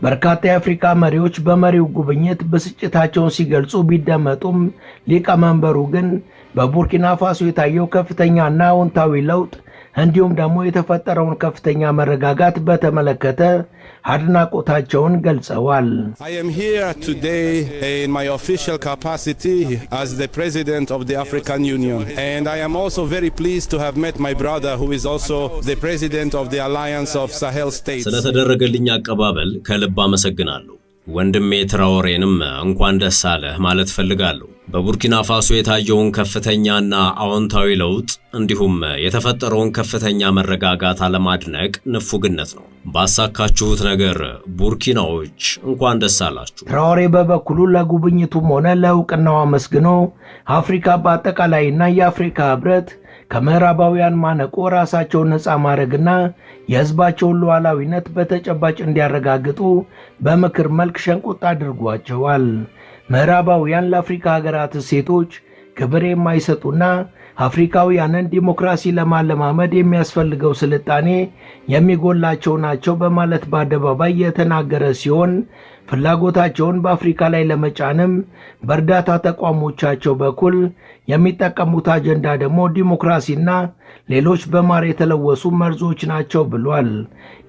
በርካታ የአፍሪካ መሪዎች በመሪው ጉብኝት ብስጭታቸውን ሲገልጹ ቢደመጡም ሊቀመንበሩ ግን በቡርኪና ፋሶ የታየው ከፍተኛና አዎንታዊ ለውጥ እንዲሁም ደግሞ የተፈጠረውን ከፍተኛ መረጋጋት በተመለከተ አድናቆታቸውን ገልጸዋል። I am here today in my official capacity as the president of the African Union, and I am also very pleased to have met my brother who is also the president of the Alliance of Sahel States. ስለተደረገልኝ አቀባበል ከልብ አመሰግናለሁ። ወንድሜ ትራኦሬንም እንኳን ደስ አለህ ማለት ፈልጋለሁ። በቡርኪና ፋሶ የታየውን ከፍተኛና አዎንታዊ ለውጥ እንዲሁም የተፈጠረውን ከፍተኛ መረጋጋት አለማድነቅ ንፉግነት ነው። ባሳካችሁት ነገር ቡርኪናዎች እንኳን ደስ አላችሁ። ትራኦሬ በበኩሉ ለጉብኝቱም ሆነ ለእውቅናው አመስግኖ አፍሪካ በአጠቃላይና የአፍሪካ ህብረት ከምዕራባውያን ማነቆ ራሳቸውን ነፃ ማድረግና የህዝባቸውን ሉዓላዊነት በተጨባጭ እንዲያረጋግጡ በምክር መልክ ሸንቆጥ አድርጓቸዋል። ምዕራባውያን ለአፍሪካ ሀገራት እሴቶች ክብር የማይሰጡና አፍሪካውያንን ዲሞክራሲ ለማለማመድ የሚያስፈልገው ስልጣኔ የሚጎላቸው ናቸው በማለት በአደባባይ የተናገረ ሲሆን ፍላጎታቸውን በአፍሪካ ላይ ለመጫንም በእርዳታ ተቋሞቻቸው በኩል የሚጠቀሙት አጀንዳ ደግሞ ዲሞክራሲና ሌሎች በማር የተለወሱ መርዞች ናቸው ብሏል።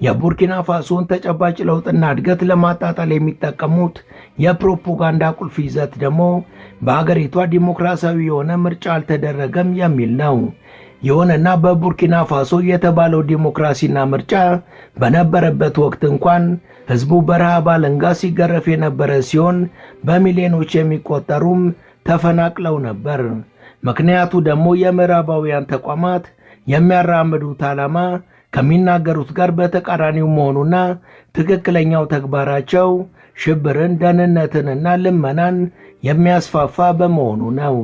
የቡርኪና ፋሶን ተጨባጭ ለውጥና እድገት ለማጣጣል የሚጠቀሙት የፕሮፓጋንዳ ቁልፍ ይዘት ደግሞ በአገሪቷ ዲሞክራሲያዊ የሆነ ምርጫ አልተደረገም የሚል ነው። ይሁንና በቡርኪና ፋሶ የተባለው ዲሞክራሲና ምርጫ በነበረበት ወቅት እንኳን ህዝቡ በረሃብ አለንጋ ሲገረፍ የነበረ ሲሆን በሚሊዮኖች የሚቆጠሩም ተፈናቅለው ነበር። ምክንያቱ ደግሞ የምዕራባውያን ተቋማት የሚያራምዱት ዓላማ ከሚናገሩት ጋር በተቃራኒው መሆኑና ትክክለኛው ተግባራቸው ሽብርን፣ ደህንነትንና ልመናን የሚያስፋፋ በመሆኑ ነው።